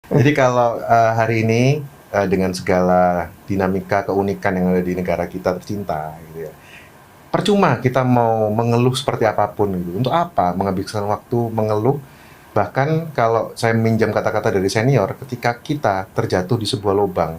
Jadi kalau hari ini dengan segala dinamika keunikan yang ada di negara kita tercinta, gitu ya. Percuma kita mau mengeluh seperti apapun gitu. Untuk apa menghabiskan waktu mengeluh? Bahkan kalau saya minjam kata-kata dari senior, ketika kita terjatuh di sebuah lubang,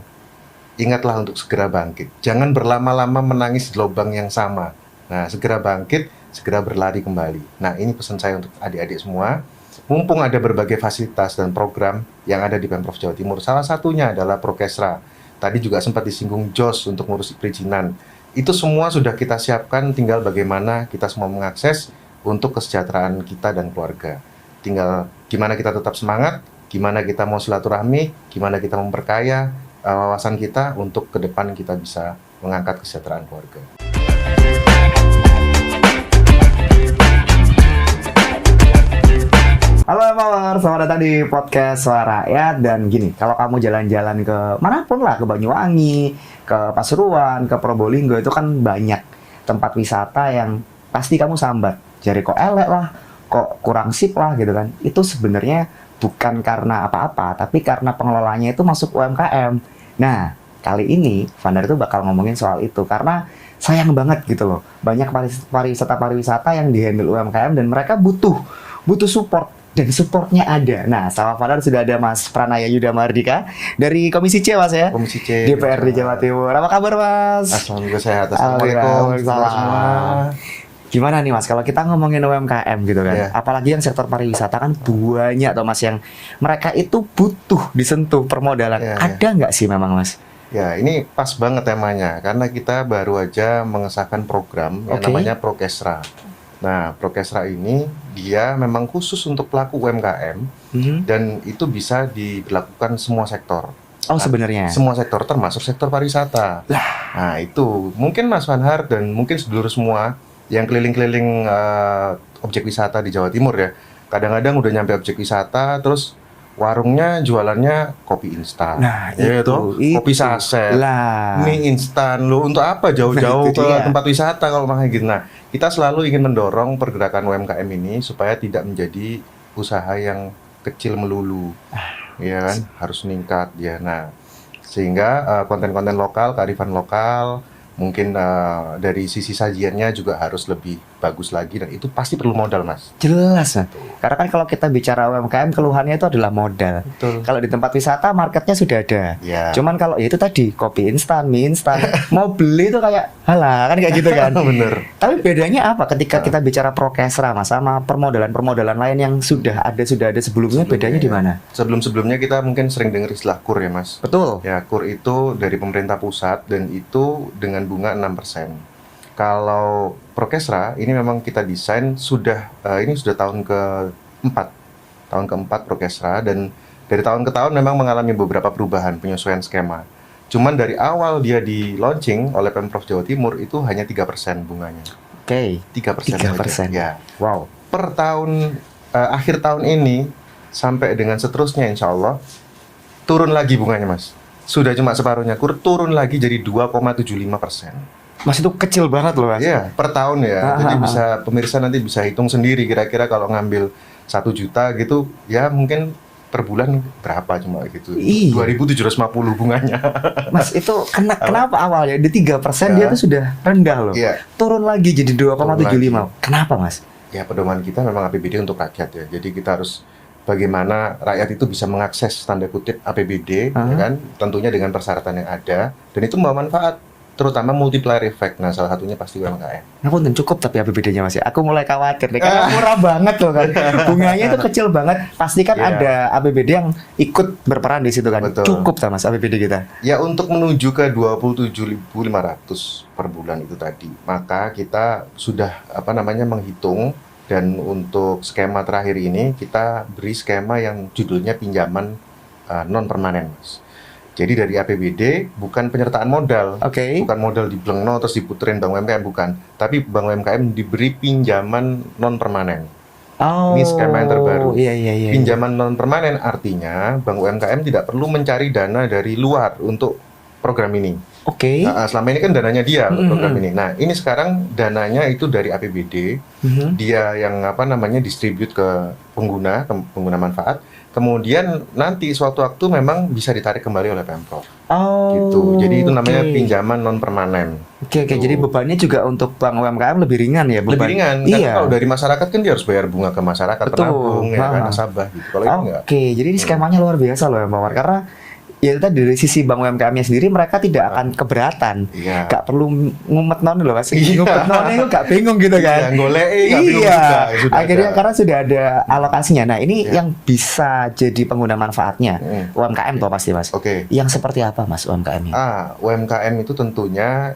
ingatlah untuk segera bangkit. Jangan berlama-lama menangis di lubang yang sama. Nah, segera bangkit, segera berlari kembali. Nah, ini pesan saya untuk adik-adik semua. Mumpung ada berbagai fasilitas dan program yang ada di Pemprov Jawa Timur, salah satunya adalah Prokesra. Tadi juga sempat disinggung JOS untuk ngurus perizinan. Itu semua sudah kita siapkan, tinggal bagaimana kita semua mengakses untuk kesejahteraan kita dan keluarga. Tinggal gimana kita tetap semangat, gimana kita mau silaturahmi, gimana kita memperkaya wawasan kita untuk ke depan kita bisa mengangkat kesejahteraan keluarga. Halo Empower, selamat datang di podcast Suara Rakyat. Dan gini, kalau kamu jalan-jalan ke manapun lah, ke Banyuwangi, ke Pasuruan, ke Probolinggo, itu kan banyak tempat wisata yang pasti kamu sambat. Jadi kok elek lah, kok kurang sip lah gitu kan. Itu sebenarnya bukan karena apa-apa, tapi karena pengelolanya itu masuk UMKM. Nah, kali ini Vandar itu bakal ngomongin soal itu karena sayang banget gitu loh. Banyak pariwisata yang dihandle UMKM dan mereka butuh support. Dan supportnya ada. Nah, sama Vandar sudah ada Mas Pranaya Yuda Mardika dari Komisi C, Mas ya? Komisi C DPRD Jawa Timur. Apa kabar, Mas? Alhamdulillah sehat. Assalamualaikum semua. Gimana nih Mas, kalau kita ngomongin UMKM gitu kan, apalagi yang sektor pariwisata kan banyak toh Mas yang mereka itu butuh disentuh permodalan. Ada nggak sih memang Mas? Ya, ini pas banget temanya karena kita baru aja mengesahkan program yang namanya Prokesra. Nah, Prokesra ini dia memang khusus untuk pelaku UMKM dan itu bisa dilakukan semua sektor. Oh, sebenarnya semua sektor termasuk sektor pariwisata. Nah, itu mungkin Mas Vanhar dan mungkin sedulur semua yang keliling-keliling objek wisata di Jawa Timur ya. Kadang-kadang udah nyampe objek wisata terus warungnya jualannya kopi instan. Nah, itu kopi saset. Mie instan. Loh, untuk apa jauh-jauh ke tempat wisata kalau makanya gitu. Nah, kita selalu ingin mendorong pergerakan UMKM ini supaya tidak menjadi usaha yang kecil melulu. Ya kan, harus meningkat ya. Nah, sehingga konten-konten lokal, kearifan lokal mungkin dari sisi sajiannya juga harus lebih bagus lagi dan itu pasti perlu modal, Mas. Jelas, Mas. Karena kan kalau kita bicara UMKM keluhannya itu adalah modal. Betul. Kalau di tempat wisata marketnya sudah ada. Cuman kalau ya itu tadi kopi instan, mie instan, mau beli itu kayak halah kan kayak gitu kan. Bener. Tapi bedanya apa ketika kita bicara Prokesra Mas sama permodalan lain yang sudah ada sebelumnya bedanya di mana? Sebelum-sebelumnya kita mungkin sering dengar istilah KUR ya, Mas. Betul. Ya, KUR itu dari pemerintah pusat dan itu dengan bunga 6%. Kalau Prokesra ini memang kita desain ini sudah tahun keempat Prokesra dan dari tahun ke tahun memang mengalami beberapa perubahan penyesuaian skema. Cuman dari awal dia di launching oleh Pemprov Jawa Timur itu hanya 3% bunganya. Oke. 3%. Ya. Wow. Per tahun akhir tahun ini sampai dengan seterusnya insya Allah turun lagi bunganya, Mas. Sudah cuma separuhnya, turun lagi jadi 2,75%. Mas, itu kecil banget loh, Mas. Iya, per tahun ya. Jadi pemirsa nanti bisa hitung sendiri kira-kira kalau ngambil 1 juta gitu, ya mungkin per bulan berapa cuma gitu. 2.750 bunganya. Mas, itu kenapa awalnya di 3% dia tuh sudah rendah loh. Turun lagi jadi 2,75. Kenapa, Mas? Ya, pedoman kita memang APBD untuk rakyat ya. Jadi kita harus bagaimana rakyat itu bisa mengakses tanda kutip APBD, ya kan? Tentunya dengan persyaratan yang ada, dan itu membawa manfaat, terutama multiplier effect. Nah, salah satunya pasti UMKM. Nah, punten cukup tapi APBD-nya Mas ya. Aku mulai khawatir nih, karena murah banget loh kan. Bunganya itu kecil banget. Pasti kan ada APBD yang ikut berperan di situ kan. Betul. Cukup tak Mas APBD kita? Ya, untuk menuju ke 27.500 per bulan itu tadi, maka kita sudah menghitung. Dan untuk skema terakhir ini kita beri skema yang judulnya pinjaman non permanen, Mas. Jadi dari APBD bukan penyertaan modal, bukan modal diblengno terus diputerin Bank UMKM, bukan. Tapi Bank UMKM diberi pinjaman non permanen. Ini skema yang terbaru. Iya. Pinjaman non permanen artinya Bank UMKM tidak perlu mencari dana dari luar untuk program ini. Nah, selama ini kan dananya dia program ini. Nah, ini sekarang dananya itu dari APBD. Dia yang distribute ke pengguna manfaat. kemudian nanti suatu waktu memang bisa ditarik kembali oleh Pemprov. Oh, Gitu. Jadi itu namanya oke. pinjaman non permanen. Oke, Gitu. jadi bebannya juga untuk bank UMKM lebih ringan ya, Lebih beban. ringan. Karena Iya. kalau dari masyarakat kan dia harus bayar bunga ke masyarakat, Betul. penabung, ya kan, Ha. nasabah gitu. Kalau itu enggak. Oke, jadi ini skemanya luar biasa loh ya, Mawar. Karena ya tadi dari sisi bank UMKM-nya sendiri mereka tidak akan keberatan. Iya. Gak perlu ngumet non loh Mas. Iya. Ngumet nonnya itu gak bingung gitu kan. Iya, goleki, gak bingung Iya. juga, sudah Akhirnya ada. karena sudah ada alokasinya. Nah, ini Iya. yang bisa jadi pengguna manfaatnya Hmm. UMKM toh pasti Mas. Oke. Yang seperti apa Mas UMKM ini? UMKM itu tentunya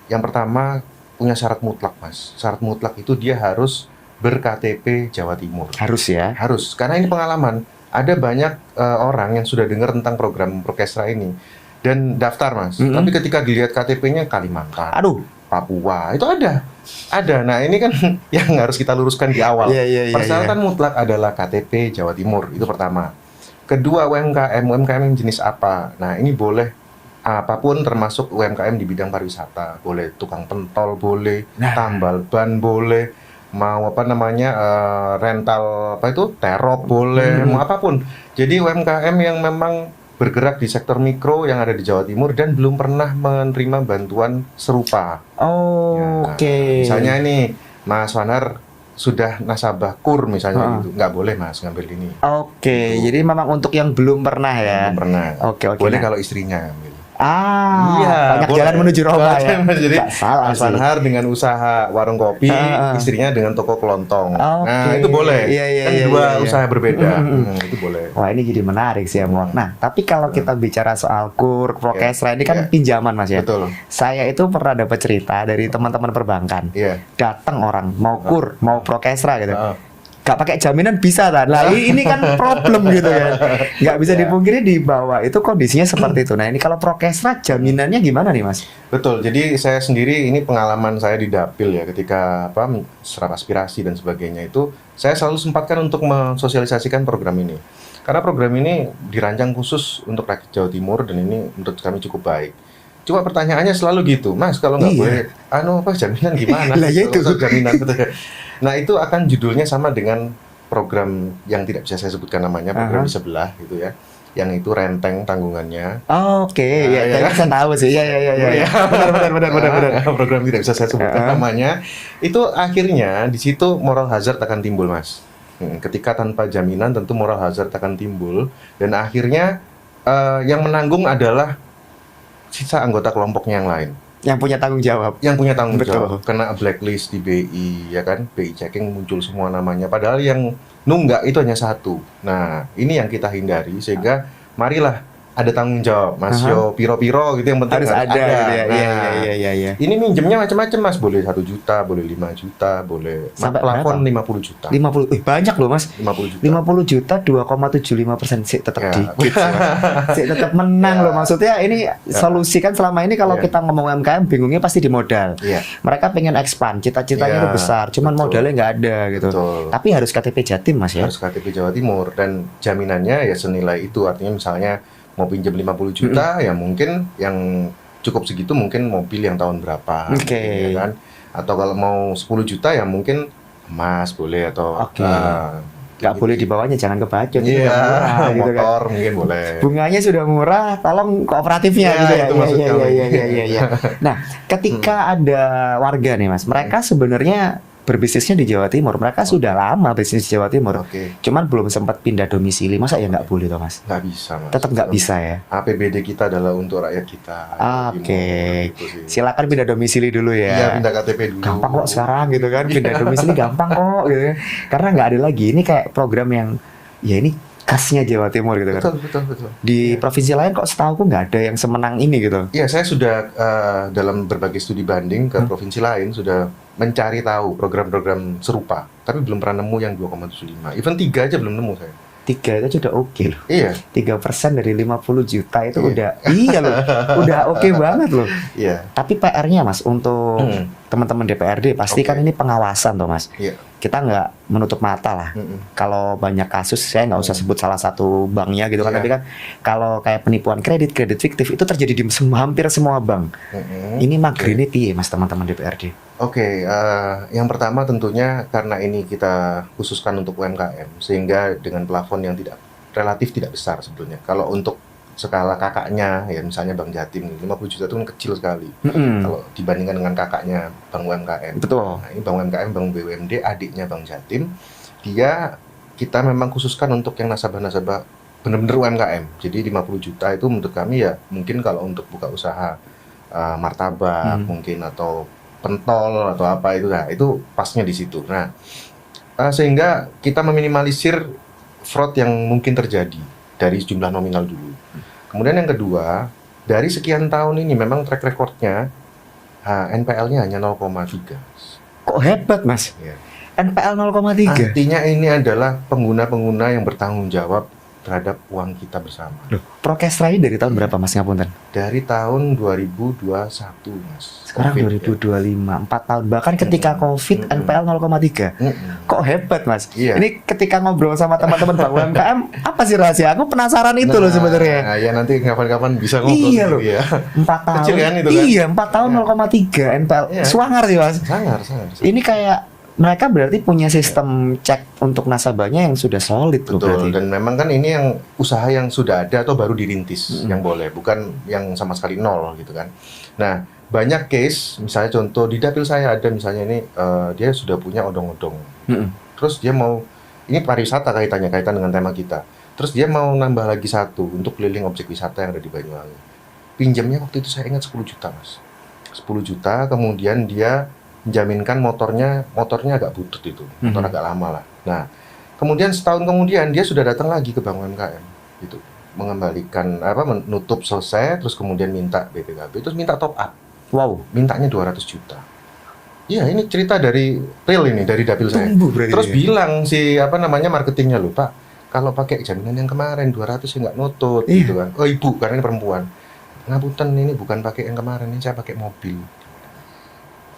yang pertama punya syarat mutlak, Mas. Syarat mutlak itu dia harus ber-KTP Jawa Timur. Harus ya. Harus, karena ini pengalaman. Ada banyak orang yang sudah dengar tentang program Prokesra ini dan daftar, Mas. Mm-mm. Tapi ketika dilihat KTP-nya Kalimantan, Aduh. Papua, itu ada. Ada. Nah, ini kan yang harus kita luruskan di awal. Iya. Persyaratan mutlak adalah KTP Jawa Timur, itu pertama. Kedua, UMKM yang jenis apa? Nah, ini boleh apapun termasuk UMKM di bidang pariwisata. Boleh tukang pentol, boleh Nah. tambal ban, boleh mau apa namanya rental apa itu terop, boleh mau apapun. Jadi UMKM yang memang bergerak di sektor mikro yang ada di Jawa Timur dan belum pernah menerima bantuan serupa. Oh, Ya, oke. Misalnya ini Mas Wanar sudah nasabah KUR misalnya Ha. gitu, nggak boleh Mas ngambil ini. Oke, jadi memang untuk yang belum pernah ya. Belum pernah. Oke. Boleh Nah. kalau istrinya ngambil. Banyak boleh. jalan menuju Roma ya. Jadi Nggak salah Mas sih. Wanhar dengan usaha warung kopi, Ah. istrinya dengan toko kelontong. Oke. Nah, itu boleh. Iya, Kan iya, dua iya. usaha berbeda. Mm-mm. Itu boleh. Wah, ini jadi menarik sih ya, Mo. Nah, tapi kalau kita bicara soal KUR, Prokesra ini kan Iya. pinjaman, Mas ya. Betul. Saya itu pernah dapat cerita dari teman-teman perbankan. Iya. Datang orang mau KUR, mau Prokesra gitu. Ah. Gak pakai jaminan bisa kan? Lah ini kan problem gitu kan. Gak bisa Ya. dipungkiri di bawah itu kondisinya seperti itu. Nah, ini kalau Prokesra jaminannya gimana nih, Mas? Betul. Jadi saya sendiri ini pengalaman saya di Dapil ya ketika serap aspirasi dan sebagainya itu saya selalu sempatkan untuk mensosialisasikan program ini. Karena program ini dirancang khusus untuk rakyat Jawa Timur dan ini menurut kami cukup baik. Cuma pertanyaannya selalu gitu, Mas, kalau nggak Iya. boleh, jaminan gimana? Lah, ya itu. Kalau jaminan betul. Nah, itu akan judulnya sama dengan program yang tidak bisa saya sebutkan namanya, program Aha. di sebelah gitu ya. Yang itu renteng tanggungannya. Oke, Nah, ya, ya kan? saya tahu sih. Ya. Benar. Program tidak bisa saya sebutkan Ah. namanya. Itu akhirnya di situ moral hazard akan timbul, Mas. Ketika tanpa jaminan tentu moral hazard akan timbul dan akhirnya yang menanggung adalah sisa anggota kelompoknya yang lain. Yang punya tanggung jawab. Yang punya tanggung Betul. jawab kena blacklist di BI, ya kan? BI checking muncul semua namanya. Padahal yang nunggak itu hanya satu. Nah, ini yang kita hindari sehingga marilah ada tanggung jawab, Mas. Aha. Yo piro-piro gitu yang penting Harus ada gitu ya. Nah, Iya. ini minjemnya macam-macam, Mas. Boleh 1 juta, boleh 5 juta, boleh Sampai plafon berapa? 50 juta. 50, banyak loh, Mas. 50 juta. 50 juta 2,75% sih tetap Ya. dikit sih, Mas. Sih tetap menang Ya. loh. Maksudnya ini solusi kan selama ini kalau Ya. kita ngomong UMKM bingungnya pasti di modal. Iya, Mereka pengen expand, cita-citanya Ya, itu besar, cuman betul. modalnya nggak ada gitu. betul. Tapi harus KTP Jatim, Mas ya. Harus KTP Jawa Timur dan jaminannya ya senilai itu. Artinya misalnya mau pinjam 50 juta ya mungkin yang cukup segitu mungkin mobil yang tahun berapa Oke. ya kan, atau kalau mau 10 juta ya mungkin emas boleh atau Oke. Nggak gitu. boleh di bawahnya, jangan kebacot. itu Iya, nggak murah, gitu kan. motor mungkin boleh. Bunganya sudah murah, tolong kooperatifnya Ya, gitu ya. itu maksud kami. Iya. Nah, ketika ada warga nih, Mas, mereka sebenarnya berbisnisnya di Jawa Timur, mereka sudah lama bisnis di Jawa Timur, Oke, cuman belum sempat pindah domisili, masa ya nggak boleh toh, Mas? nggak bisa, Mas. Tetap nggak bisa ya. APBD kita adalah untuk rakyat kita. Jawa Oke. Timur, gitu sih. Silakan pindah domisili dulu Iya, ya. pindah KTP dulu. Gampang kok sekarang gitu kan, pindah domisili gampang kok gitu. Karena nggak ada lagi, ini kayak program yang ya ini khasnya Jawa Timur gitu kan. Betul. Di provinsi lain kok setahu nggak ada yang semenang ini gitu. Iya, saya sudah dalam berbagai studi banding ke provinsi lain sudah mencari tahu program-program serupa, tapi belum pernah nemu yang 2,75. Even 3 aja belum nemu saya. 3 itu sudah oke loh. Iya, 3% dari 50 juta itu Iya. udah iya loh. Udah oke banget loh. iya, Tapi PR-nya Mas untuk teman-teman DPRD pasti Oke. kan ini pengawasan toh Mas. iya. Kita nggak menutup mata lah. Kalau banyak kasus saya nggak usah sebut salah satu banknya gitu kan, Iya. tapi kan kalau kayak penipuan kredit fiktif itu terjadi di hampir semua bank. Ini magrini piye Mas teman-teman DPRD? Oke, yang pertama tentunya karena ini kita khususkan untuk UMKM, sehingga dengan plafon yang tidak relatif tidak besar sebetulnya. Kalau untuk skala kakaknya, ya misalnya Bank Jatim, 50 juta itu kan kecil sekali. Kalau dibandingkan dengan kakaknya Bank UMKM. Betul. Nah, ini Bank UMKM, Bank BUMD, adiknya Bank Jatim. Kita memang khususkan untuk yang nasabah-nasabah benar-benar UMKM. Jadi 50 juta itu menurut kami ya mungkin kalau untuk buka usaha martabak mungkin atau pentol atau apa itu, nah itu pasnya di situ. Nah, sehingga kita meminimalisir fraud yang mungkin terjadi dari jumlah nominal dulu. Kemudian yang kedua, dari sekian tahun ini memang track recordnya NPL-nya hanya 0,3. Kok hebat, Mas? Ya. NPL 0,3. Artinya ini adalah pengguna-pengguna yang bertanggung jawab terhadap uang kita bersama. Loh, Prokestra ini dari tahun berapa, Mas, ngapunten? Dari tahun 2021, Mas. Sekarang COVID, 2025, 4 tahun. Bahkan ketika COVID, NPL 0,3. Kok hebat, Mas? Iya. Ini ketika ngobrol sama teman-teman Bank UMKM, apa sih rahasia? Aku penasaran itu loh sebenarnya. Nah, ya nanti kapan-kapan bisa ngobrol. Iya loh. Ya. 4 tahun. Kecil kan itu kan? Iya, 4 tahun Iya. 0,3 NPL. Iya. Sangar sih, Mas. Sangar. Ini kayak mereka berarti punya sistem cek untuk nasabahnya yang sudah solid loh berarti. Betul, dan memang kan ini yang usaha yang sudah ada atau baru dirintis yang boleh, bukan yang sama sekali nol gitu kan. Nah, banyak case, misalnya contoh di dapil saya ada misalnya ini dia sudah punya odong-odong. Terus dia mau, ini pariwisata kaitan dengan tema kita. Terus dia mau nambah lagi satu untuk keliling objek wisata yang ada di Banyuwangi. Pinjamnya waktu itu saya ingat 10 juta, Mas. 10 juta, kemudian dia menjaminkan motornya agak butut itu, motor agak lama lah. Nah, kemudian setahun kemudian dia sudah datang lagi ke Bank UMKM, gitu, mengembalikan menutup selesai, terus kemudian minta BPKB, terus minta top up. Wow, Mintanya 200 juta. Iya, ini cerita dari real ini, dari dapil saya. berarti Terus ya. bilang si marketingnya loh, Pak, kalau pakai jaminan yang kemarin 200 ya nggak nutut, Iya. gitu kan. Oh ibu, karena ini perempuan. Ngapunten, ini bukan pakai yang kemarin, ini saya pakai mobil.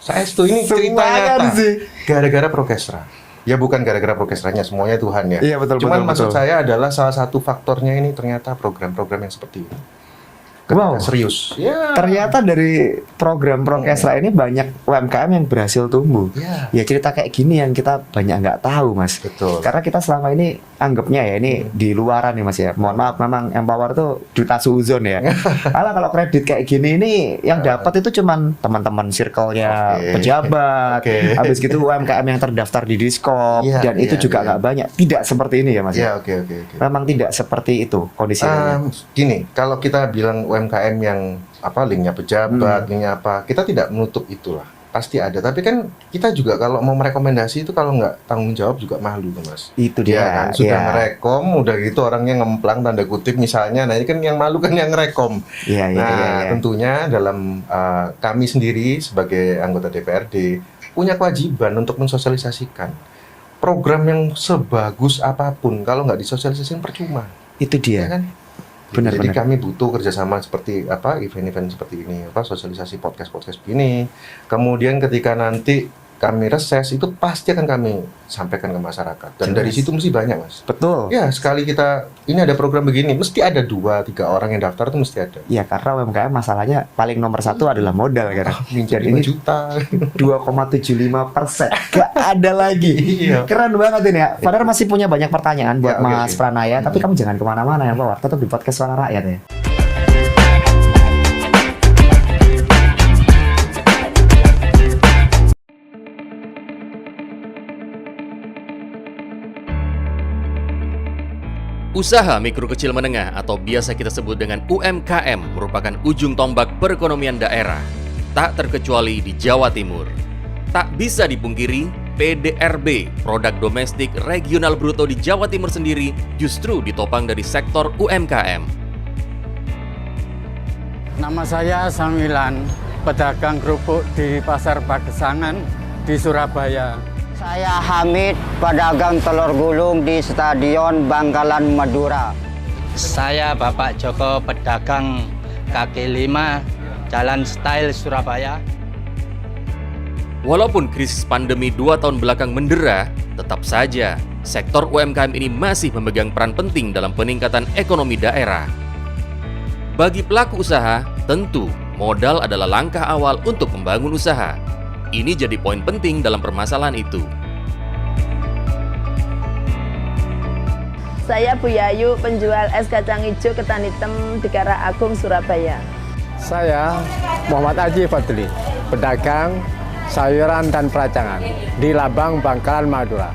Saya itu ini cerita Semangat nyata sih. gara-gara Prokestra. Ya bukan gara-gara Prokestranya, semuanya Tuhan ya. Iya, betul, Cuman betul, maksud betul. saya adalah salah satu faktornya ini ternyata program-program yang seperti ini. Wow. Serius. Ya. Ternyata dari program Prokestra ini banyak UMKM yang berhasil tumbuh. Ya. Ya cerita kayak gini yang kita banyak nggak tahu, Mas. Betul. Karena kita selama ini anggapnya ya ini di luaran nih, Mas ya. Mohon maaf, memang Empower tuh duta suzon ya. Malah kalau kredit kayak gini ini yang dapat itu cuman teman-teman circle-nya Oke. pejabat. Oke. Habis gitu UMKM yang terdaftar di Diskop Iya, dan itu iya, juga iya. nggak banyak. Tidak seperti ini ya, Mas. Ya, oke. Memang tidak seperti itu kondisinya. Gini, kalau kita bilang UMKM yang linknya pejabat, linknya apa, kita tidak menutup itulah. Pasti ada. Tapi kan kita juga kalau mau merekomendasi itu kalau nggak tanggung jawab juga malu, Mas. Itu Dia dia. kan sudah ya. ngerekom, udah gitu orangnya ngemplang tanda kutip misalnya. Nah, ini kan yang malu kan yang ngerekom. Iya, iya, Nah, iya, iya. tentunya dalam kami sendiri sebagai anggota DPRD punya kewajiban untuk mensosialisasikan program yang sebagus apapun kalau nggak disosialisasikan percuma, Itu ya dia. kan? Benar, Jadi benar. kami butuh kerjasama seperti event-event seperti ini, sosialisasi podcast begini. Kemudian ketika nanti kami reses itu pasti akan kami sampaikan ke masyarakat. Dan Jelas. dari situ mesti banyak, Mas. Betul. Ya, sekali kita ini ada program begini, mesti ada 2-3 orang yang daftar itu mesti ada. Ya karena UMKM masalahnya paling nomor satu adalah modal kan. Minjem Dan 5 ini juta. 2,75%. Gak ada lagi. Iya. Keren banget ini ya. Padahal masih punya banyak pertanyaan buat Ya, oke, Mas oke. Pranaya. Tapi kamu jangan kemana-mana ya, Pak. Tetap di podcast Suara Rakyat ya. Usaha mikro kecil menengah atau biasa kita sebut dengan UMKM merupakan ujung tombak perekonomian daerah, tak terkecuali di Jawa Timur. Tak bisa dipungkiri, PDRB, Produk Domestik Regional Bruto di Jawa Timur sendiri justru ditopang dari sektor UMKM. Nama saya Samilan, pedagang kerupuk di Pasar Pagesangan di Surabaya. Saya Hamid, pedagang telur gulung di Stadion Bangkalan Madura. Saya Bapak Joko, pedagang kaki lima, Jalan Style Surabaya. Walaupun krisis pandemi 2 tahun belakang mendera, tetap saja sektor UMKM ini masih memegang peran penting dalam peningkatan ekonomi daerah. Bagi pelaku usaha, tentu modal adalah langkah awal untuk membangun usaha. Ini jadi poin penting dalam permasalahan itu. Saya Bu Yayu, penjual es kacang hijau ketan hitam di Kara Agung, Surabaya. Saya Muhammad Aji Fadli, pedagang sayuran dan peracangan di Labang, Bangkalan, Madura.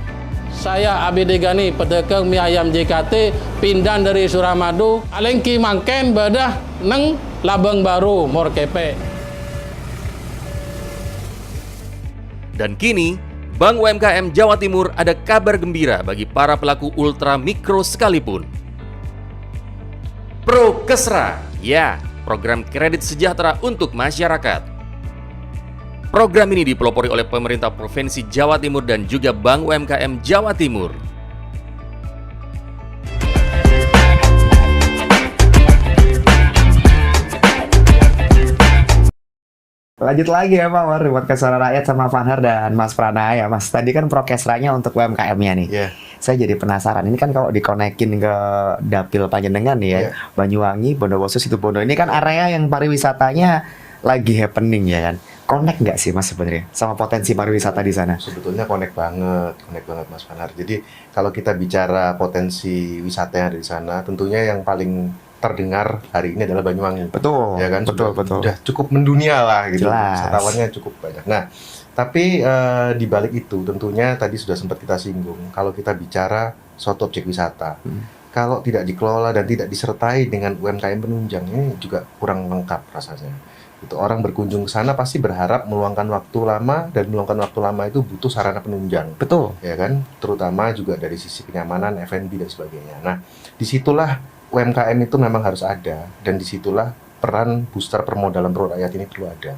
Saya Abidi Gani, pedagang mie ayam JKT, pindah dari Suramadu, alengki mangken badah neng Labang Baru, Morkepe. Dan kini, Bank UMKM Jawa Timur ada kabar gembira bagi para pelaku ultra mikro sekalipun. Pro Kesra, ya, program kredit sejahtera untuk masyarakat. Program ini dipelopori oleh pemerintah Provinsi Jawa Timur dan juga Bank UMKM Jawa Timur. Lanjut lagi ya Pak War, buat Suara Rakyat sama Fanhar dan Mas Pranaya. Mas, tadi kan prokesranya untuk UMKM-nya nih. Iya. Saya jadi penasaran, ini kan kalau dikonekin ke Dapil Panjenengan nih ya, Iya. Banyuwangi, Bondowoso, Situbondo, ini kan area yang pariwisatanya lagi happening ya kan. Connect nggak sih Mas sebenarnya sama potensi pariwisata di sana? Sebetulnya connect banget Mas Fanar. Jadi kalau kita bicara potensi wisata yang ada di sana, tentunya yang paling terdengar hari ini adalah Banyuwangi. Betul, Ya kan, betul. Sudah cukup mendunia lah gitu. Jelas. Wisatawannya cukup banyak. Nah, tapi di balik itu tentunya tadi sudah sempat kita singgung, kalau kita bicara suatu objek wisata, kalau tidak dikelola dan tidak disertai dengan UMKM penunjang, ini juga kurang lengkap rasanya. Itu orang berkunjung ke sana pasti berharap meluangkan waktu lama, dan meluangkan waktu lama itu butuh sarana penunjang. Betul. Ya kan, terutama juga dari sisi kenyamanan, F&B dan sebagainya. Nah, disitulah UMKM itu memang harus ada, dan disitulah peran booster permodalan pro rakyat ini perlu ada.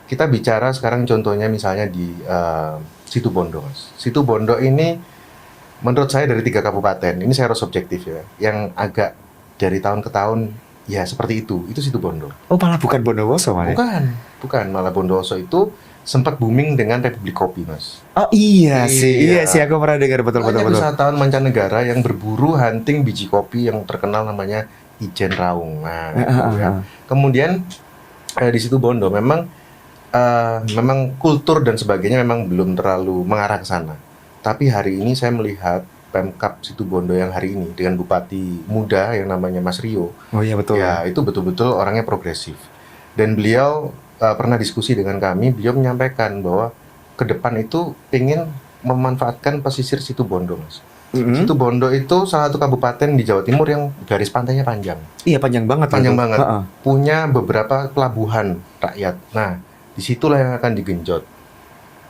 Kita bicara sekarang contohnya misalnya di Situbondo, Mas. Situbondo ini menurut saya dari 3 kabupaten, ini saya harus subjektif ya, yang agak dari tahun ke tahun ya seperti itu Situbondo. Oh malah bukan Bondowoso malah? Bukan, malah Bondowoso itu sempat booming dengan Republik Kopi, Mas. Oh iya sih Iya. aku pernah dengar betul. Banyak wisatawan mancanegara yang berburu hunting biji kopi yang terkenal namanya Ijen Raung. Nah, itu ya. Kemudian di Situbondo memang kultur dan sebagainya memang belum terlalu mengarah ke sana. Tapi hari ini saya melihat Pemkab Situbondo yang hari ini dengan bupati muda yang namanya Mas Rio. Oh iya betul. Ya, itu betul-betul orangnya progresif. Dan beliau pernah diskusi dengan kami, beliau menyampaikan bahwa ke depan itu ingin memanfaatkan pesisir Situbondo, Mas. Situbondo itu salah satu kabupaten di Jawa Timur yang garis pantainya panjang. Iya panjang banget. Panjang itu. banget. Heeh. Punya beberapa pelabuhan rakyat. Nah, disitulah yang akan digenjot.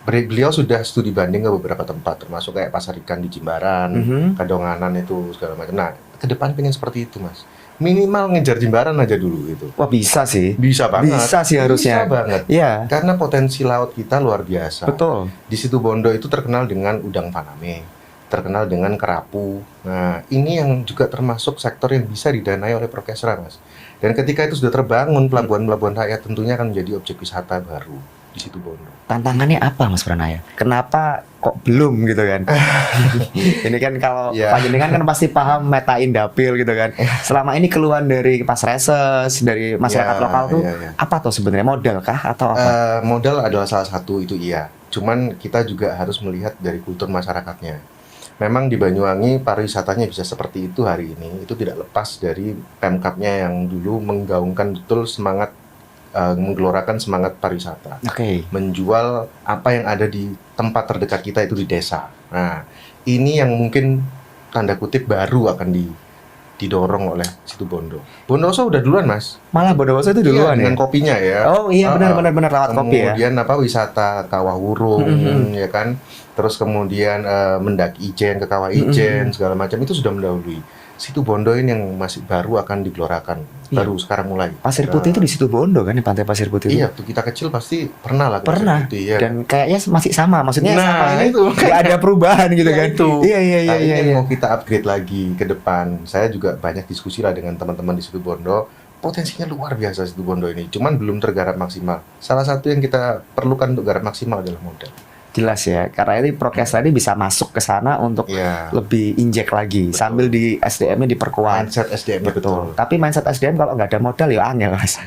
Beliau sudah studi banding ke beberapa tempat, termasuk kayak Pasar Ikan di Jimbaran, Kadonganan itu segala macam. Nah, ke depan pengen seperti itu, Mas. Minimal ngejar Jimbaran aja dulu itu. Wah bisa sih. Bisa banget. Bisa sih harusnya. Bisa banget. Iya. Karena potensi laut kita luar biasa. Betul. Di Situbondo itu terkenal dengan udang faname, terkenal dengan kerapu. Nah, ini yang juga termasuk sektor yang bisa didanai oleh Prokesra, Mas. Dan ketika itu sudah terbangun pelabuhan-pelabuhan rakyat, tentunya akan menjadi objek wisata baru di Situbondo. Tantangannya apa Mas Pranaya? Kenapa kok belum gitu kan? Ini kan kalau Ya. Panjenengan kan pasti paham metain dapil gitu kan. Selama ini keluhan dari Pas Reses, dari masyarakat Ya, lokal tuh ya. apa tuh sebenarnya, modal kah atau apa? Modal adalah salah satu, itu iya. Cuman kita juga harus melihat dari kultur masyarakatnya. Memang di Banyuwangi pariwisatanya bisa seperti itu hari ini, itu tidak lepas dari Pemkabnya yang dulu menggaungkan betul semangat, menggelorakan semangat pariwisata. Oke. Menjual apa yang ada di tempat terdekat kita itu di desa. Nah, ini yang mungkin tanda kutip baru akan didorong oleh Situbondo. Bondowoso udah duluan, Mas. Malah Bondowoso itu duluan Iya, dengan ya? kopinya ya. Oh iya benar lewat kopi ya. Kemudian wisata Kawah Wurung ya kan. Terus kemudian mendaki Ijen ke Kawah Ijen segala macam itu sudah mendahului. Situbondo ini yang masih baru akan digelorakan. Iya. Baru sekarang mulai. Pasir Putih itu di Situbondo kan, di Pantai Pasir Putih. Iya, tuh kita kecil pasti pernah lah ke Pernah. Pasir Putih, ya. Dan kayaknya masih sama, maksudnya Nah, sama ini itu. nggak ada perubahan gitu Ya, kan. itu. Iya Nah, ini yang iya. mau kita upgrade lagi ke depan. Saya juga banyak diskusi lah dengan teman-teman di Situbondo. Potensinya luar biasa Situbondo ini, cuman belum tergarap maksimal. Salah satu yang kita perlukan untuk garap maksimal adalah modal. Jelas ya, karena ini prokes tadi bisa masuk ke sana untuk Iya. lebih injek lagi, sambil di SDM-nya diperkuat. Mindset SDM-nya betul. Tapi mindset SDM kalau nggak ada modal ya angel Mas.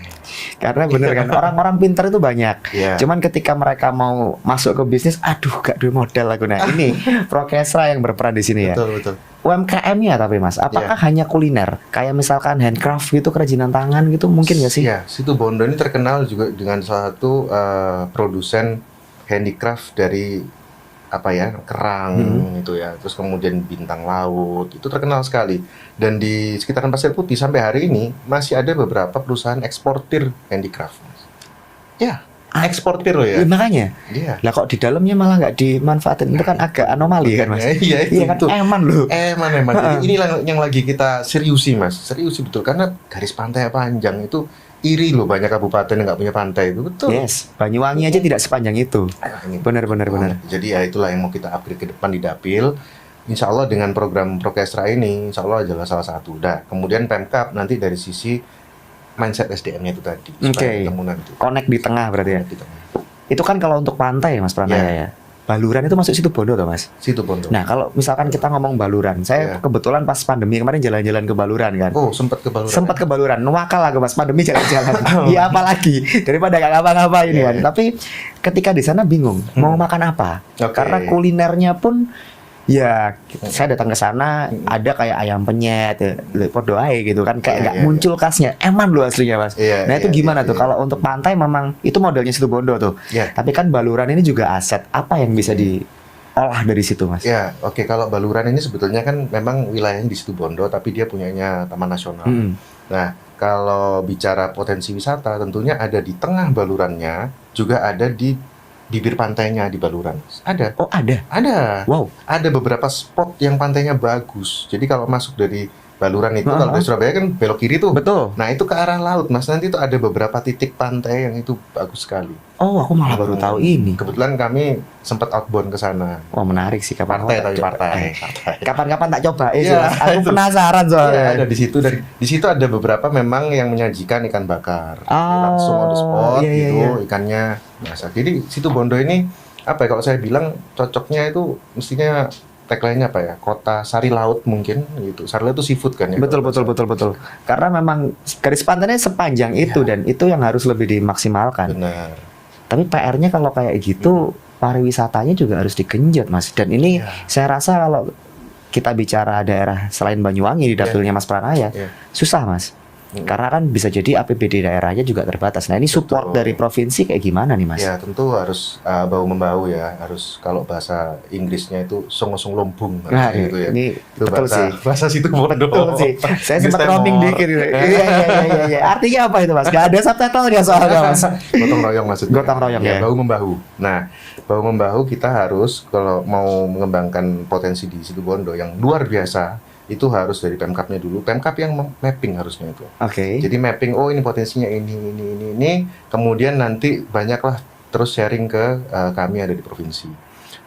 Karena bener kan, orang-orang pintar itu banyak. Iya. Cuman ketika mereka mau masuk ke bisnis, aduh gak duwe modal aku. Nah ini Prokesra yang berperan di sini ya. Betul. UMKM-nya tapi Mas, apakah hanya kuliner? Kayak misalkan handcraft gitu, kerajinan tangan gitu, mungkin nggak sih? Ya, Situbondo ini terkenal juga dengan salah satu produsen handicraft dari kerang itu ya, terus kemudian bintang laut, itu terkenal sekali. Dan di sekitaran Pasir Putih sampai hari ini masih ada beberapa perusahaan eksportir handicraft. Ya, eksportir loh ya. Makanya. Iya. Lah kok di dalamnya malah nggak dimanfaatin? Itu kan agak anomali kan Mas? Iya, itu kan betul. eman loh. Eman. Jadi inilah yang lagi kita seriusi Mas, seriusi betul, karena garis pantai panjang itu iri loh, banyak kabupaten yang nggak punya pantai itu, betul. Yes, Banyuwangi aja tidak sepanjang itu. Benar. Jadi ya itulah yang mau kita upgrade ke depan di Dapil. Insya Allah dengan program Prokesra ini, Insya Allah adalah salah satu. Nah, kemudian Pemkab nanti dari sisi mindset SDM-nya itu tadi. Oke. Connect di tengah berarti ya. Di tengah. Itu kan kalau untuk pantai Mas Pranaya ya. Baluran itu masuk Situbondo toh Mas? Situbondo. Nah kalau misalkan kita ngomong Baluran, saya kebetulan pas pandemi kemarin jalan-jalan ke Baluran kan. Oh sempat ke Baluran. Sempat ke Baluran, nuwakal aku Mas, pandemi jalan-jalan. Ya apalagi daripada gak ngapa-ngapain kan. Tapi ketika di sana bingung mau makan apa, karena kulinernya pun ya saya datang ke sana ada kayak ayam penyet, podo ae gitu kan, kayak nggak muncul khasnya. Eman lu aslinya Mas. Nah itu gimana tuh kalau untuk pantai memang itu modelnya Situbondo tuh. Tapi kan Baluran ini juga aset, apa yang bisa diolah dari situ Mas? Ya oke, kalau Baluran ini sebetulnya kan memang wilayahnya di Situbondo tapi dia punyanya Taman Nasional. Nah kalau bicara potensi wisata tentunya ada di tengah Balurannya, juga ada di bibir pantainya di Baluran. Ada. Oh, ada? Ada. Wow. Ada beberapa spot yang pantainya bagus. Jadi kalau masuk dari Baluran itu, kalau dari Surabaya kan belok kiri tuh. Betul. Nah, itu ke arah laut, Mas. Nanti itu ada beberapa titik pantai yang itu bagus sekali. Oh, aku malah baru tahu ini. Kebetulan kami sempat outbound ke sana. Wah, menarik sih. Partai. Kapan-kapan tak coba ya, aku penasaran soalnya. Ya, ada di situ, di situ ada beberapa memang yang menyajikan ikan bakar. Langsung on the spot gitu, ikannya biasa. Jadi Situbondo ini kalau saya bilang cocoknya itu mestinya tagline-nya Kota Sari Laut mungkin gitu. Sari Laut itu seafood kan ya. Betul. Karena memang garis pantainya sepanjang itu dan itu yang harus lebih dimaksimalkan. Benar. Tapi PR-nya kalau kayak gitu pariwisatanya juga harus digenjot Mas. Dan ini saya rasa kalau kita bicara daerah selain Banyuwangi di dapilnya Mas Pranaya, susah Mas. Karena kan bisa jadi APBD daerahnya juga terbatas. Nah ini support dari provinsi kayak gimana nih Mas? Ya tentu harus bahu-membahu ya. Harus kalau bahasa Inggrisnya itu song-song lombung. Nah gitu ya. Ini itu betul bahasa, sih. Bahasa Situbondo. Betul sih. Saya sempat roaming dikit. Iya. Artinya apa itu Mas? Gak ada subtitle-nya soalnya Mas. Gotong royong maksudnya. Gotong royong ya. Bahu-membahu. Nah bahu-membahu kita harus kalau mau mengembangkan potensi di Situbondo yang luar biasa, itu harus dari Pemkabnya dulu. Pemkab yang mapping harusnya itu. Oke. Jadi mapping, ini potensinya ini. Kemudian nanti banyaklah terus sharing ke kami ada di provinsi.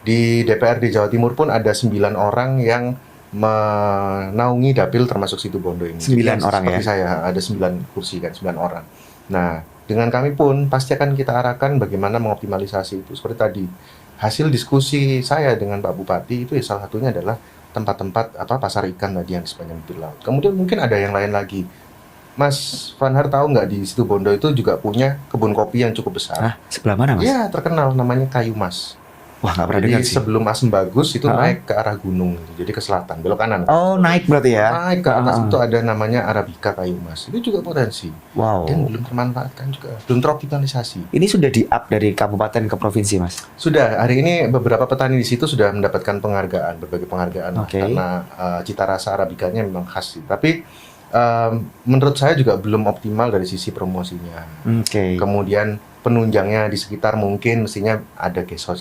Di DPRD Jawa Timur pun ada 9 orang yang menaungi dapil termasuk Situbondo ini. 9 orang seperti saya, ada 9 kursi kan, 9 orang. Nah, dengan kami pun pasti akan kita arahkan bagaimana mengoptimalisasi itu. Seperti tadi, hasil diskusi saya dengan Pak Bupati itu salah satunya adalah tempat-tempat pasar ikan tadi yang di sepanjang bibir laut. Kemudian mungkin ada yang lain lagi. Mas Vanhar tahu nggak di Situbondo itu juga punya kebun kopi yang cukup besar. Sebelah mana Mas? Iya, terkenal namanya Kayu Mas. Wah, nggak pernah Jadi dengar sih. sebelum Asem Bagus itu naik ke arah gunung, jadi ke selatan, belok kanan. Oh, naik berarti ya? Naik ke atas itu ada namanya Arabica Kayu Mas. Itu juga potensi. Wow. Dan belum termanfaatkan juga, belum teroptimalisasi. Ini sudah di-up dari kabupaten ke provinsi Mas? Sudah, hari ini beberapa petani di situ sudah mendapatkan penghargaan, berbagai penghargaan. Karena cita rasa Arabicanya memang khas sih. Tapi menurut saya juga belum optimal dari sisi promosinya. Kemudian penunjangnya di sekitar mungkin mestinya ada guest house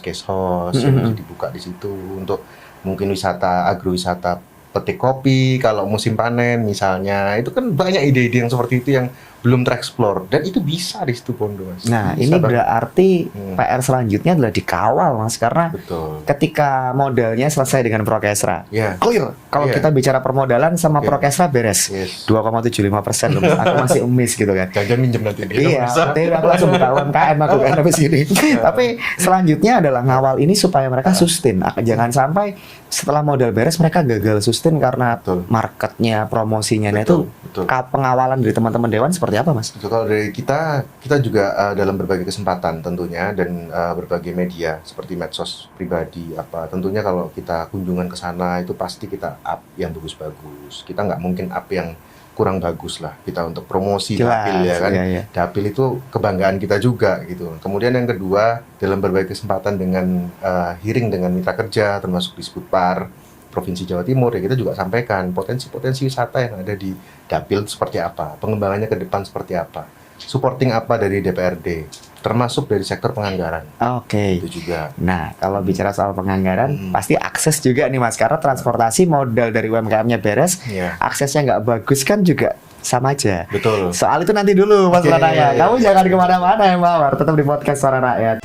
yang bisa dibuka di situ untuk mungkin wisata agrowisata petik kopi kalau musim panen misalnya. Itu kan banyak ide-ide yang seperti itu yang belum tereksplor dan itu bisa di Situbondo Mas. Nah, ini berarti PR selanjutnya adalah dikawal Mas, karena ketika modalnya selesai dengan Prokesra, clear. Kalau kita bicara permodalan sama Prokesra beres, 2,75% loh. Aku masih emis gitu kan. Jangan minjem nanti. Iya, tapi aku langsung buka UMKM aku kan habis ini. Tapi selanjutnya adalah ngawal ini supaya mereka sustain. Jangan sampai setelah modal beres mereka gagal sustain. sustain karena Betul. marketnya, promosinya. Nah Betul, itu betul. pengawalan dari teman-teman Dewan seperti apa, Mas? Betul, kalau dari kita juga dalam berbagai kesempatan tentunya dan berbagai media seperti medsos pribadi apa tentunya kalau kita kunjungan ke sana itu pasti kita up yang bagus-bagus. Kita nggak mungkin up yang kurang bagus lah kita untuk promosi Jelas, dapil ya kan. iya. Dapil itu kebanggaan kita juga gitu. Kemudian yang kedua dalam berbagai kesempatan dengan hearing dengan mitra kerja termasuk di Sputpar Provinsi Jawa Timur ya kita juga sampaikan potensi-potensi wisata yang ada di dapil seperti apa, pengembangannya ke depan seperti apa, supporting apa dari DPRD, termasuk dari sektor penganggaran. Oke. Itu juga. Nah, kalau bicara soal penganggaran, pasti akses juga nih Mas. Karena transportasi modal dari UMKM-nya beres, Iya. aksesnya nggak bagus kan juga sama aja. Betul. Soal itu nanti dulu Mas Oke. Pranaya. Kamu jangan kemana-mana ya Mawar, tetap di podcast Suara Rakyat.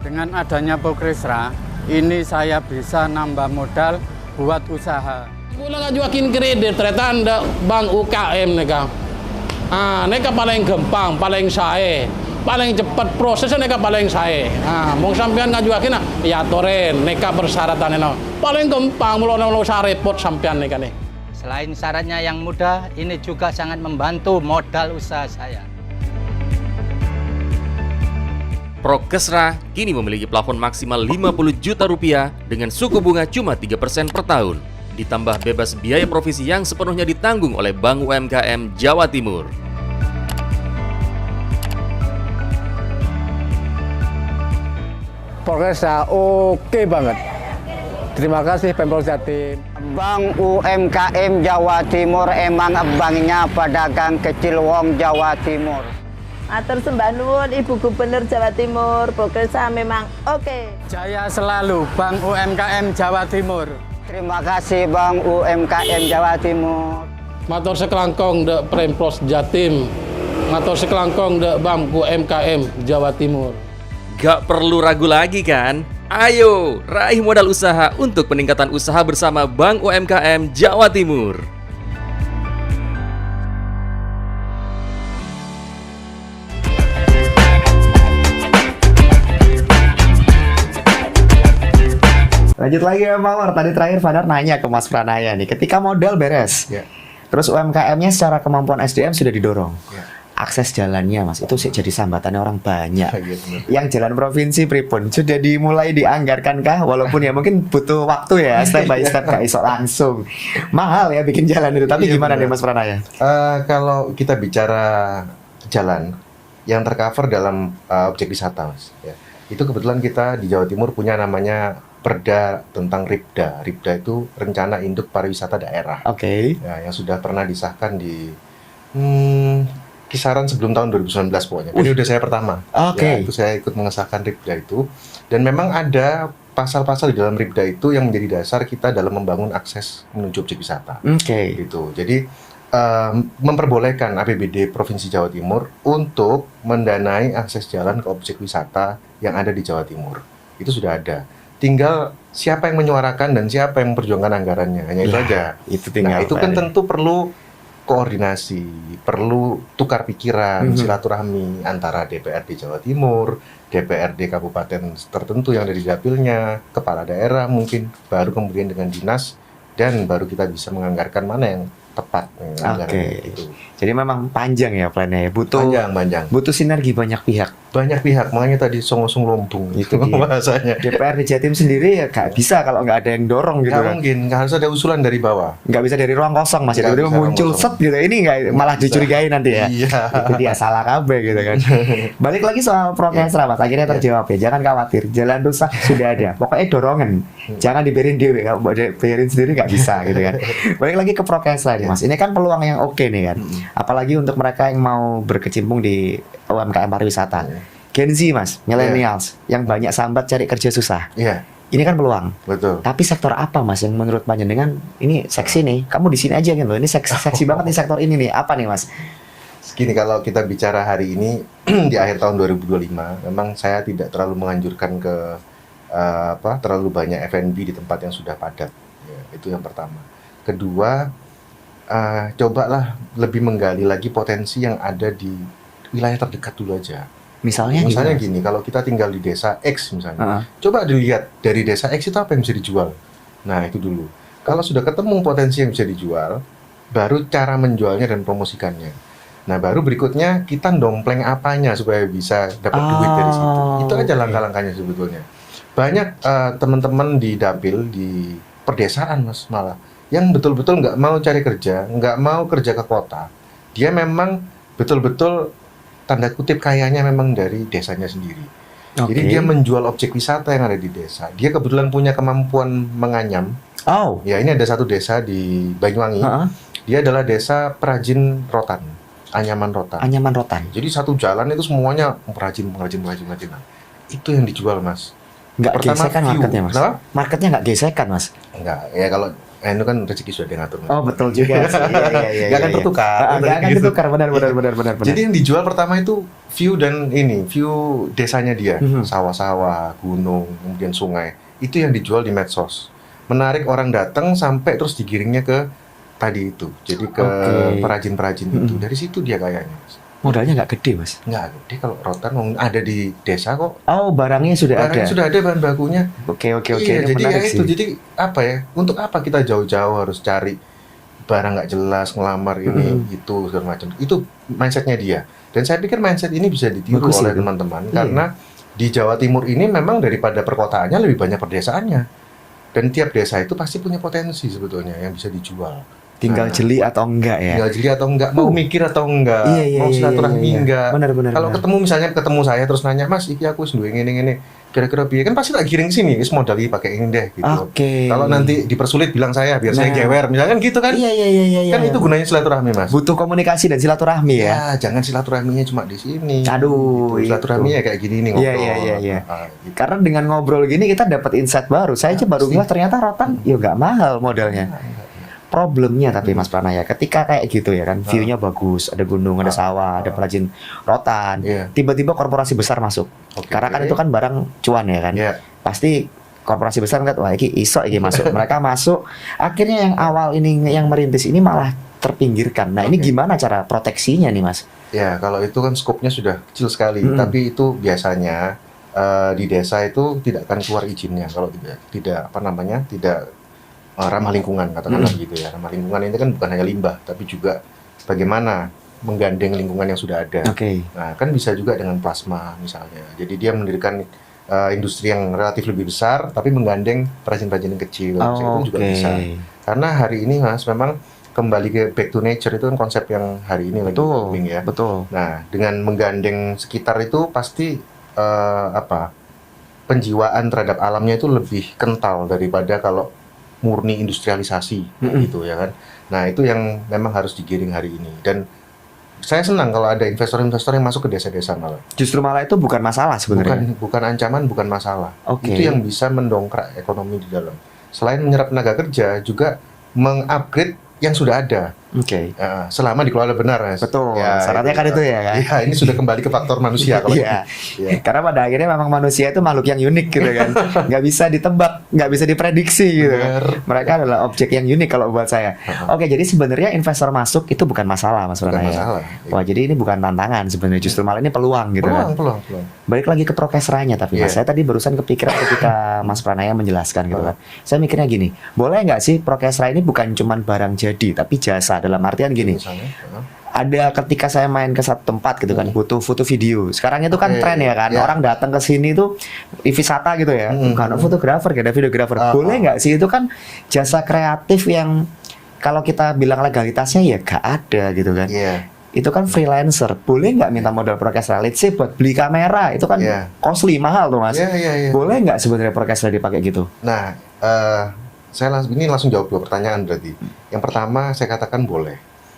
Dengan adanya Pokresra, ini saya bisa nambah modal buat usaha. Boleh ngajuakin kredit, ternyata anda bank UKM neka. Neka paling gampang, paling sae, paling cepat prosesnya neka paling sae. Mau sampean ngajuakin ya toren, neka persyaratan paling gampang, mulo usah repot sampean neka nih. Selain syaratnya yang mudah, ini juga sangat membantu modal usaha saya. Prokesra kini memiliki plafon maksimal 50 juta rupiah dengan suku bunga cuma 3% per tahun. Ditambah bebas biaya provisi yang sepenuhnya ditanggung oleh Bank UMKM Jawa Timur. Progresnya oke banget. Terima kasih Pemprov Jatim. Bank UMKM Jawa Timur emang banknya pedagang kecil wong Jawa Timur. Atur sembah nuwun Ibu Gubernur Jawa Timur, Pokresra memang oke. Jaya selalu Bank UMKM Jawa Timur. Terima kasih Bank UMKM Jawa Timur. Matur sekelangkong de Pemprov Jatim, matur sekelangkong de Bank UMKM Jawa Timur. Gak perlu ragu lagi kan? Ayo, raih modal usaha untuk peningkatan usaha bersama Bank UMKM Jawa Timur. Lanjut lagi ya Mawar. Tadi terakhir Fadar nanya ke Mas Pranaya nih, ketika modal beres, Ya. terus UMKM-nya secara kemampuan SDM sudah didorong. Ya. Akses jalannya Mas, itu sih jadi sambatannya orang banyak. Iya, benar. Yang jalan provinsi pripun sudah dimulai dianggarkan kah? Walaupun ya mungkin butuh waktu ya, step by step gak iso langsung. Mahal ya bikin jalan itu. Tapi Iya, gimana benar. nih Mas Pranaya? Kalau kita bicara jalan yang tercover dalam objek wisata, Mas, ya, itu kebetulan kita di Jawa Timur punya namanya Perda tentang RIPDA. RIPDA itu Rencana Induk Pariwisata Daerah. Oke. Ya, yang sudah pernah disahkan di kisaran sebelum tahun 2019 pokoknya. Jadi udah saya pertama. Oke. Ya, itu saya ikut mengesahkan RIPDA itu. Dan memang ada pasal-pasal di dalam RIPDA itu yang menjadi dasar kita dalam membangun akses menuju objek wisata. Oke. Gitu. Jadi memperbolehkan APBD Provinsi Jawa Timur untuk mendanai akses jalan ke objek wisata yang ada di Jawa Timur. Itu sudah ada. Tinggal siapa yang menyuarakan dan siapa yang memperjuangkan anggarannya. Hanya itu Ya, aja. itu tinggal. Nah, itu kan Pak. tentu perlu koordinasi, perlu tukar pikiran, silaturahmi antara DPRD Jawa Timur, DPRD kabupaten tertentu yang ada di dapilnya, kepala daerah mungkin, baru kemudian dengan dinas, dan baru kita bisa menganggarkan mana yang tepat. Oke. Jadi memang panjang ya plannya ya. Butuh Panjang. butuh sinergi banyak pihak. Banyak pihak, makanya tadi songosong lombung Itu dia. bahasanya. DPRD Jatim sendiri ya gak bisa kalau nggak ada yang dorong gitu Nggak kan. mungkin, harus ada usulan dari bawah. Nggak bisa dari ruang kosong Mas. Nggak Tiba-tiba bisa muncul ruang set kosong. gitu. Ini nggak malah Nggak bisa. dicurigai nanti ya. Iya. Itu dia salah kabeh gitu kan. Balik lagi soal Prokesra Mas. Akhirnya terjawab ya. Jangan khawatir. Jalan rusak sudah ada. Pokoknya dorongan. Jangan dibiarin dewe. Kalau mau dibiarin sendiri nggak bisa gitu kan. Balik lagi ke Prokesra nih Mas. Ini kan peluang yang oke nih kan. Apalagi untuk mereka yang mau berkecimpung di UMKM pariwisata. Gen Z Mas, millennials yang banyak sambat cari kerja susah. Iya, Ini kan peluang. betul. Tapi sektor apa Mas yang menurut panjenengan ini seksi nih? Kamu di sini aja gitu. Ini seksi banget nih sektor ini nih. Apa nih Mas? Gini, kalau kita bicara hari ini di akhir tahun 2025, memang saya tidak terlalu menganjurkan ke terlalu banyak F&B di tempat yang sudah padat. Ya, itu yang pertama. Kedua, cobalah lebih menggali lagi potensi yang ada di wilayah terdekat dulu aja. Misalnya Gini, kalau kita tinggal di desa X misalnya, coba dilihat dari desa X itu apa yang bisa dijual. Nah, itu dulu. Kalau sudah ketemu potensi yang bisa dijual, baru cara menjualnya dan promosikannya. Nah, baru berikutnya kita dompleng apanya supaya bisa dapat duit dari situ. Itu aja langkah-langkahnya sebetulnya. Banyak teman-teman di dapil, di pedesaan Mas, malah yang betul-betul nggak mau cari kerja, nggak mau kerja ke kota. Dia memang betul-betul tanda kutip kayanya memang dari desanya sendiri. Jadi dia menjual objek wisata yang ada di desa. Dia kebetulan punya kemampuan menganyam. Ya, ini ada satu desa di Banyuwangi. Dia adalah desa perajin rotan, anyaman rotan. Anyaman rotan. Jadi satu jalan itu semuanya perajin. Itu yang dijual, Mas. Nggak gesekan marketnya, Mas. Kenapa? Marketnya nggak gesekan, Mas. Enggak. Ya kalau itu kan rezeki sudah diatur. Oh, betul juga sih. Iya. Nggak akan tertukar. Nggak akan tertukar, benar. Jadi yang dijual pertama itu view desanya dia, sawah-sawah, gunung, kemudian sungai. Itu yang dijual di medsos. Menarik orang datang sampai terus digiringnya ke tadi itu. Jadi ke perajin-perajin itu. Dari situ dia kayaknya, Mas. Modalnya nggak gede, Mas? Nggak gede kalau rotan ada di desa kok. Oh, barangnya sudah ada. Sudah ada bahan bakunya. Oke. Iya, jadi ya itu. Jadi apa ya? Untuk apa kita jauh-jauh harus cari barang nggak jelas, ngelamar ini itu segala macam. Itu mindsetnya dia. Dan saya pikir mindset ini bisa ditiru oleh teman-teman karena di Jawa Timur ini memang daripada perkotaannya lebih banyak perdesaannya. Dan tiap desa itu pasti punya potensi sebetulnya yang bisa dijual. Tinggal jeli atau enggak ya? Tinggal jeli atau enggak, mau mikir atau enggak, mau silaturahmi enggak. Benar. Kalau ketemu saya terus nanya, Mas, iki aku wis duwe ngene-ngene. Kira-kira piye? Kan pasti tak giring sini, wis modal iki pakai ini deh gitu. Kalau nanti dipersulit bilang saya biar saya gewer, misalkan gitu kan. Iya. Kan itu gunanya silaturahmi, Mas. Butuh komunikasi dan silaturahmi ya. Jangan silaturahminya cuma di sini. Aduh, gitu. Silaturahminya kayak gini nih ngobrol. Iya. Gitu. Karena dengan ngobrol gini kita dapat insight baru. Saya aja baru bilang ternyata rotan ya nggak mahal modalnya. Problemnya tapi Mas Pranaya ketika kayak gitu ya kan, view-nya bagus, ada gunung, ada sawah, ada perajin rotan, tiba-tiba korporasi besar masuk. Karena kan itu kan barang cuan ya kan. Pasti korporasi besar ngeliat, wah ini iso ini masuk. Mereka masuk, akhirnya yang awal ini yang merintis ini malah terpinggirkan. Nah, ini gimana cara proteksinya nih, Mas? Ya, kalau itu kan skopnya sudah kecil sekali, tapi itu biasanya di desa itu tidak akan keluar izinnya kalau tidak ramah lingkungan, katakanlah gitu ya. Ramah lingkungan ini kan bukan hanya limbah, tapi juga bagaimana menggandeng lingkungan yang sudah ada. Nah, kan bisa juga dengan plasma misalnya. Jadi dia mendirikan industri yang relatif lebih besar, tapi menggandeng perajin-perajin yang kecil. Itu juga bisa. Karena hari ini, Mas, memang kembali ke back to nature itu kan konsep yang hari ini lagi booming ya. Nah, dengan menggandeng sekitar itu pasti penjiwaan terhadap alamnya itu lebih kental daripada kalau murni industrialisasi gitu ya kan. Nah, itu yang memang harus digiring hari ini. Dan saya senang kalau ada investor-investor yang masuk ke desa-desa malah. Justru malah itu bukan masalah sebenarnya. Bukan ancaman, bukan masalah. Itu yang bisa mendongkrak ekonomi di dalam. Selain menyerap tenaga kerja, juga mengupgrade yang sudah ada. Selama dikelola benar, Mas. Betul. Syaratnya kan itu ya kan. Iya, ini sudah kembali ke faktor manusia kalau Karena pada akhirnya memang manusia itu makhluk yang unik gitu kan. Nggak bisa ditebak, nggak bisa diprediksi gitu kan. Mereka adalah objek yang unik kalau buat saya. Oke, jadi sebenarnya investor masuk itu bukan masalah, Mas Pranaya. Wah, jadi ini bukan tantangan sebenarnya, justru malah ini peluang gitu kan. Peluang. Balik lagi ke prokesranya tapi Mas, saya tadi barusan kepikiran ketika Mas Pranaya menjelaskan gitu kan. Saya mikirnya gini, boleh nggak sih prokesra ini bukan cuman barang jadi, tapi jasa, dalam artian gini. Ada ketika saya main ke satu tempat gitu kan, butuh foto video. Sekarang itu kan tren ya kan, orang datang ke sini tuh wisata gitu ya, bukan ada fotografer, gak ada videografer. Boleh nggak sih itu kan jasa kreatif yang kalau kita bilang legalitasnya ya gak ada gitu kan. Itu kan freelancer, boleh nggak minta modal prokesra? Let's say buat beli kamera, itu kan costly, mahal tuh Mas. Boleh nggak sebenarnya prokesra dipakai gitu? Nah, saya langsung jawab dua pertanyaan berarti. Yang pertama saya katakan boleh.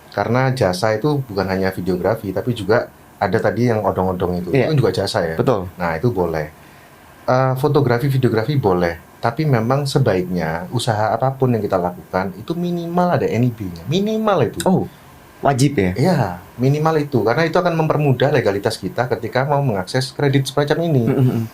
Karena jasa itu bukan hanya videografi, tapi juga ada tadi yang odong-odong itu. Itu juga jasa ya. Betul. Nah, itu boleh. Fotografi, videografi boleh. Tapi memang sebaiknya usaha apapun yang kita lakukan itu minimal ada NIB-nya. Minimal itu. Oh, wajib ya? Iya, minimal itu. Karena itu akan mempermudah legalitas kita ketika mau mengakses kredit semacam ini.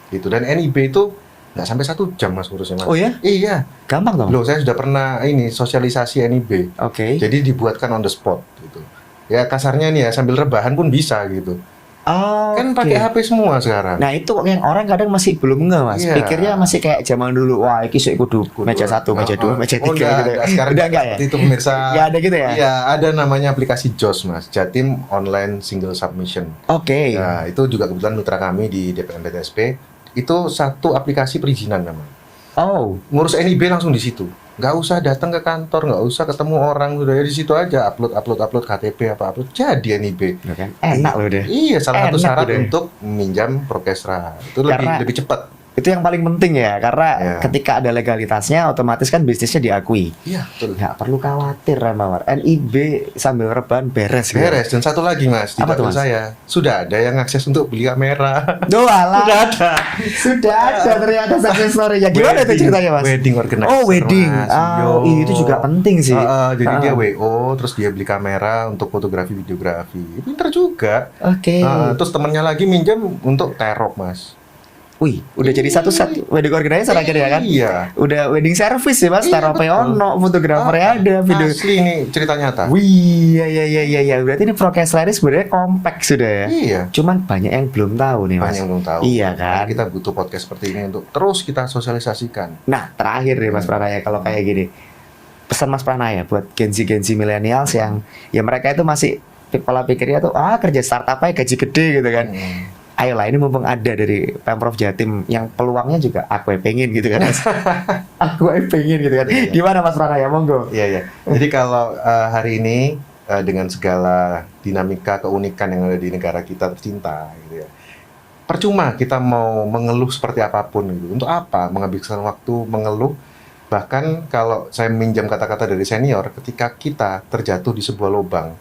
Gitu. Dan NIB itu nggak sampai 1 jam Mas ngurusnya, Mas. Oh ya? Iya. Gampang dong? Loh, saya sudah pernah sosialisasi NIB. Jadi dibuatkan on the spot gitu. Ya kasarnya nih ya, sambil rebahan pun bisa gitu. Oh, Kan oke. pakai HP semua sekarang. Nah itu yang orang kadang masih belum ngeh mas. Iya. Pikirnya masih kayak zaman dulu. Wah, iki sik kudu meja 1, meja 2, meja 3 gitu. Sekarang Udah enggak ya? Itu pemirsa. Nggak ada gitu ya? Iya, ada namanya aplikasi JOS mas, Jatim Online Single Submission. Oke. Nah, itu juga kebetulan mitra kami di DPM BTSP. Itu satu aplikasi perizinan namanya. Oh, Ngurus NIB langsung di situ. Nggak usah datang ke kantor, nggak usah ketemu orang, udah di situ aja upload KTP apa upload jadi NIB. udah kan? Enak loh deh. Iya, salah satu Enak syarat udah. untuk meminjam Prokesra. Itu Karena- lebih cepat. Itu yang paling penting ya, karena Ya. ketika ada legalitasnya, otomatis kan bisnisnya diakui. Iya, betul. Nggak perlu khawatir ya Mawar. NIB sambil rebahan beres. gitu. Beres. Dan satu lagi mas, di Apa tuh, dapur Mas? saya sudah ada yang akses untuk beli kamera. Duh, alah. Sudah ada. Sudah ada ternyata success story-nya. Gimana itu ceritanya mas? Wedding organizer. Oh, wedding. Mas. Oh, Yo. itu juga penting sih. Jadi dia Ah. WO, terus dia beli kamera untuk fotografi, videografi. Pinter juga. Oke. Terus temennya lagi minjam untuk terop mas. Wih, udah jadi satu set wedding organizer akhirnya kan? Iya. Udah wedding service ya mas, Iya, taruh betul. ono, fotografernya ada, video. Asli ini cerita nyata. Wih, iya. Berarti ini Prokesra ini sebenarnya kompak sudah ya. Iya. Cuman banyak yang belum tahu nih mas. Banyak yang belum tahu. Iya Makanya kan. kita butuh podcast seperti ini untuk terus kita sosialisasikan. Nah, terakhir nih Mas Pranaya kalau kayak gini. Pesan Mas Pranaya buat Gen Z millennials yang ya mereka itu masih pola pikirnya tuh kerja startup-nya gaji gede gitu kan. Ayolah ini mumpung ada dari Pemprov Jatim yang peluangnya juga aku pengen gitu kan Mas. Aku pengen gitu kan. Gimana Mas Pranaya, monggo. Iya. Jadi kalau hari ini dengan segala dinamika keunikan yang ada di negara kita tercinta gitu ya. Percuma kita mau mengeluh seperti apapun gitu. Untuk apa? Menghabiskan waktu mengeluh. Bahkan kalau saya minjam kata-kata dari senior, ketika kita terjatuh di sebuah lubang,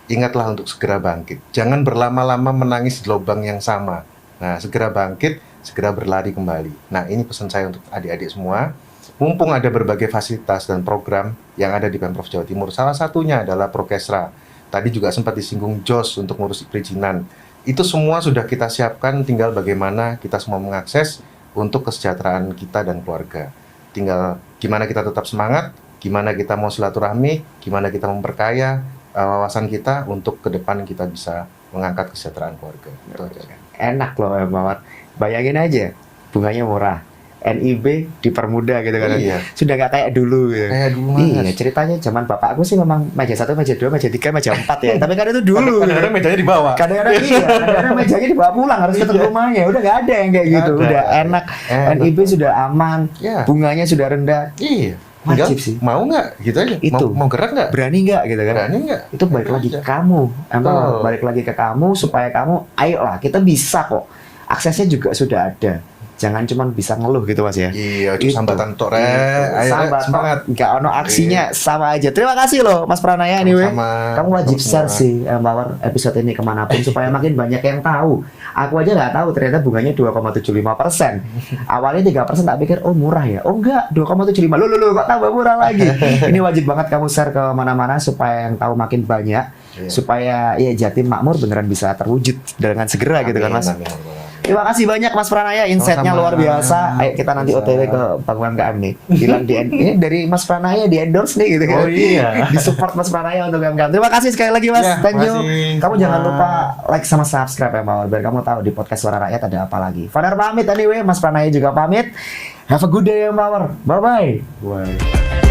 ingatlah untuk segera bangkit. Jangan berlama-lama menangis di lubang yang sama. Nah, segera bangkit, segera berlari kembali. Nah, ini pesan saya untuk adik-adik semua. Mumpung ada berbagai fasilitas dan program yang ada di Pemprov Jawa Timur, salah satunya adalah Prokesra. Tadi juga sempat disinggung JOS untuk ngurus perizinan. Itu semua sudah kita siapkan, tinggal bagaimana kita semua mengakses untuk kesejahteraan kita dan keluarga. Tinggal gimana kita tetap semangat, gimana kita mau silaturahmi, gimana kita memperkaya wawasan kita untuk ke depan kita bisa mengangkat kesejahteraan keluarga. Itu aja. Enak loh Mawar. Bayangin aja, bunganya murah. NIB dipermudah gitu kan. Iya. Sudah nggak kayak dulu gitu. Kayak dulu, Iya, Mas. ceritanya zaman bapakku sih memang meja 1, meja 2, meja 3, meja 4 ya. Tapi kan itu dulu. Kadang-kadang mejanya dibawa. Kadang-kadang iya, kadang-kadang mejanya dibawa pulang harus ke Iya. rumahnya. Udah nggak ada yang kayak Nggak gitu. ada. Udah enak. NIB sudah aman. Iya. Bunganya sudah rendah. Iya. Wajib Tinggal sih. Mau nggak? Gitu aja. Itu. Mau gerak nggak? Berani nggak gitu kan? Berani nggak? Itu balik lagi ke kamu. Emang Betul. balik lagi ke kamu supaya kamu ayolah kita bisa kok. Aksesnya juga sudah ada. Jangan cuma bisa ngeluh gitu Mas ya. Iya, Itu. sambatan tok Itu. Ayo, Sambat semangat. nggak ono aksinya sama aja. Terima kasih loh Mas Pranaya anyway. Sama-sama. Kamu wajib Sama-sama. share sih Mawar episode ini kemanapun supaya makin banyak yang tahu. Aku aja nggak tahu ternyata bunganya 2,75%. Awalnya 3% tak pikir oh murah ya. Oh enggak 2,75. Loh kok tambah murah lagi. Ini wajib banget kamu share ke mana-mana supaya yang tahu makin banyak. Iya. Supaya ya Jatim Makmur beneran bisa terwujud dengan segera gitu kan Mas. Amin, amin, amin. Terima kasih banyak Mas Pranaya, insight-nya Sama-sama. luar biasa. Ayo kita nanti OTW ke Bang UMKM nih. Bilang ini dari Mas Pranaya di endorse nih gitu kan. Oh, iya. Di support Mas Pranaya untuk UMKM. Terima kasih sekali lagi Mas. Ya, Thank you. makasih. Kamu jangan lupa like sama subscribe ya Mawar biar kamu tahu di podcast Suara Rakyat ada apa lagi. Fadar pamit anyway, Mas Pranaya juga pamit. Have a good day ya Mawar. Bye bye. Bye.